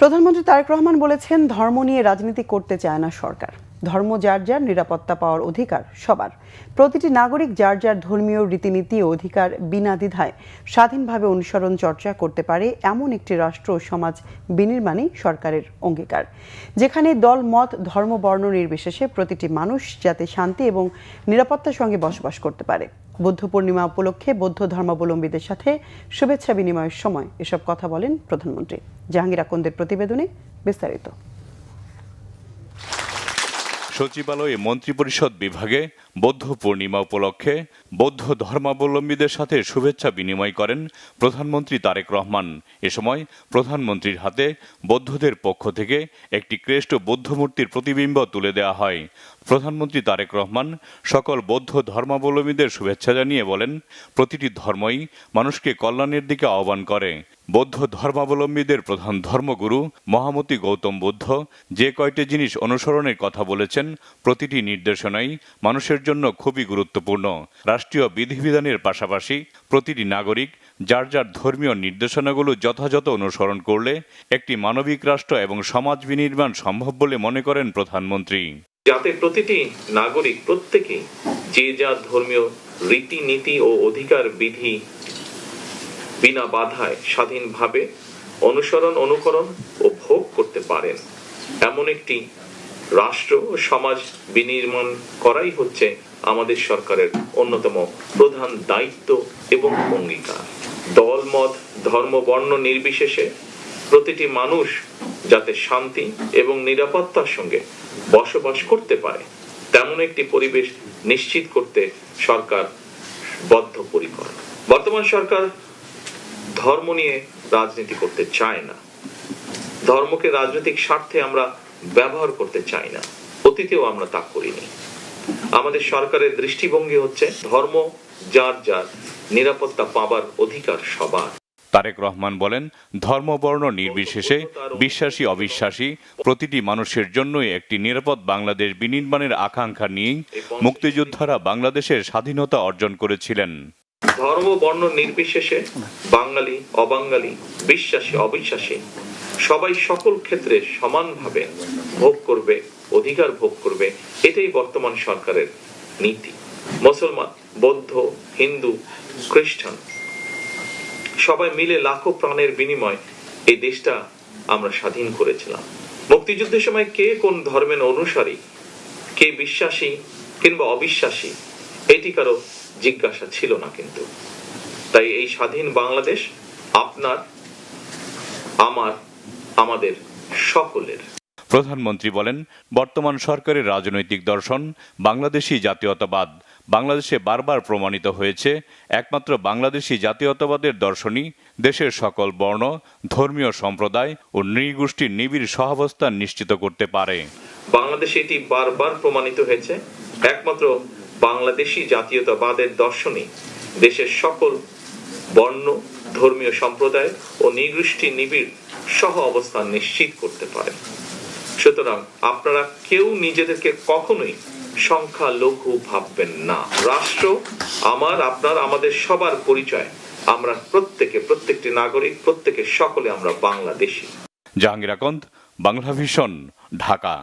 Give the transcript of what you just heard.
প্রধানমন্ত্রী তারেক রহমান বলেছেন, ধর্ম নিয়ে রাজনীতি করতে চায় না সরকার। ধর্ম যার যার, নিরাপত্তা পাওয়ার অধিকার সবার। প্রতিটি নাগরিক যার যার ধর্মীয় রীতিনীতি ও অধিকার বিনা দ্বিধায় স্বাধীনভাবে অনুসরণ চর্চা করতে পারে এমন একটি রাষ্ট্র ও সমাজ বিনির্মাণই সরকারের অঙ্গীকার, যেখানে দল, মত, ধর্ম, বর্ণ নির্বিশেষে প্রতিটি মানুষ যাতে শান্তি এবং নিরাপত্তার সঙ্গে বসবাস করতে পারে। বৌদ্ধ পূর্ণিমা উপলক্ষে বৌদ্ধ ধর্মাবলম্বীদের সাথে শুভেচ্ছা বিনিময়ের সময় এসব কথা বলেন প্রধানমন্ত্রী। জাহাঙ্গীর আকন্দের প্রতিবেদনে বিস্তারিত। সচিবালয়ে মন্ত্রিপরিষদ বিভাগে বৌদ্ধ পূর্ণিমা উপলক্ষে বৌদ্ধ ধর্মাবলম্বীদের সাথে শুভেচ্ছা বিনিময় করেন প্রধানমন্ত্রী তারেক রহমান। এ সময় প্রধানমন্ত্রীর হাতে বৌদ্ধদের পক্ষ থেকে একটি ক্রেষ্ট বৌদ্ধ মূর্তির প্রতিবিম্ব তুলে দেওয়া হয়। প্রধানমন্ত্রী তারেক রহমান সকল বৌদ্ধ ধর্মাবলম্বীদের শুভেচ্ছা জানিয়ে বলেন, প্রতিটি ধর্মই মানুষকে কল্যাণের দিকে আহ্বান করে। বৌদ্ধ ধর্মাবলম্বীদের প্রধান ধর্মগুরু মহামতি গৌতম বুদ্ধ যে কয়টি জিনিস অনুসরণের কথা বলেছেন, প্রতিটি নির্দেশনাই মানুষের জন্য খুবই গুরুত্বপূর্ণ। রাষ্ট্রীয় বিধিবিধানের পাশাপাশি প্রতিটি নাগরিক যার যার ধর্মীয় নির্দেশনাগুলো যথাযথ অনুসরণ করলে একটি মানবিক রাষ্ট্র এবং সমাজ বিনির্মাণ সম্ভব বলে মনে করেন প্রধানমন্ত্রী। যাতে প্রতিটি নাগরিক প্রত্যেকে যে যার ধর্মীয় রীতিনীতি ও অধিকার বিধি বিনা বাধায় স্বাধীনভাবে অনুকরণ ও ভোগ করতে পারেন এমন একটি রাষ্ট্র ও সমাজ বিনির্মাণ করাই হচ্ছে আমাদের সরকারের অন্যতম প্রধান দায়িত্ব এবং অঙ্গীকার। দল, মত, ধর্ম, বর্ণ নির্বিশেষে প্রতিটি মানুষ যাতে শান্তি এবং নিরাপত্তার সঙ্গে বসবাস করতে পারে তেমন একটি পরিবেশ নিশ্চিত করতে সরকার বদ্ধপরিকর। বর্তমান সরকার ধর্ম নিয়ে রাজনীতি করতে চায় না। ধর্মকে রাজনৈতিক স্বার্থে আমরা ব্যবহার করতে চাই না। অতীতেও আমরা তা করিনি। আমাদের সরকারের দৃষ্টিভঙ্গি হচ্ছে ধর্ম যার যার, নিরাপত্তা পাবার অধিকার সবার। তারেক রহমান বলেন, ধর্ম বর্ণ নির্বিশেষে বিশ্বাসী অবিশ্বাসী প্রতিটি মানুষের জন্যই একটি নিরাপদ বাংলাদেশ বিনির্মাণের আকাঙ্ক্ষা নিয়েই মুক্তিযোদ্ধারা বাংলাদেশের স্বাধীনতা অর্জন করেছিলেন। ধর্ম বর্ণ নির্বিশেষে বাঙালি অবাঙালি, বিশ্বাসী অবিশ্বাসী সবাই সকল ক্ষেত্রে সমানভাবে ভোগ করবে, অধিকার ভোগ করবে, এটাই বর্তমান সরকারের নীতি। মুসলমান, বৌদ্ধ, হিন্দু, খ্রিস্টান সবাই মিলে লাখো প্রাণের বিনিময় এই দেশটা আমরা স্বাধীন করেছিলাম। মুক্তিযুদ্ধের সময় কে কোন ধর্মের অনুসারী, কে বিশ্বাসী কিংবা অবিশ্বাসী, এটি কারো জিজ্ঞাসা ছিল না। কিন্তু তাই এই স্বাধীন বাংলাদেশ আপনার, আমার, আমাদের সকলের। প্রধানমন্ত্রী বলেন, বর্তমান সরকারের রাজনৈতিক দর্শন বাংলাদেশী জাতীয়তাবাদ। বাংলাদেশে বারবার প্রমাণিত হয়েছে, একমাত্র বাংলাদেশী জাতীয়তাবাদের দর্শনই দেশের সকল বর্ণ, ধর্মীয় সম্প্রদায় ও নৃগোষ্ঠীর নিবিড় সহাবস্থান নিশ্চিত করতে পারে। বাংলাদেশে এটি বারবার প্রমাণিত হয়েছে, একমাত্র বাংলাদেশী জাতীয়তাবাদের দর্শনই দেশের সকল বর্ণ, ধর্মীয় সম্প্রদায় ও নৃগোষ্ঠীর নিবিড় সহ অবস্থান নিশ্চিত করতে পারে। সুতরাং আপনারা কেউ নিজেদেরকে কখনোই সংখ্যালঘু ভাববেন না। রাষ্ট্র আমার, আপনার, আমাদের সবার পরিচয়। আমরা প্রত্যেকটি নাগরিক, সকলে আমরা বাংলাদেশী। জাহাঙ্গীর আকন্দ, বাংলা ভিশন, ঢাকা।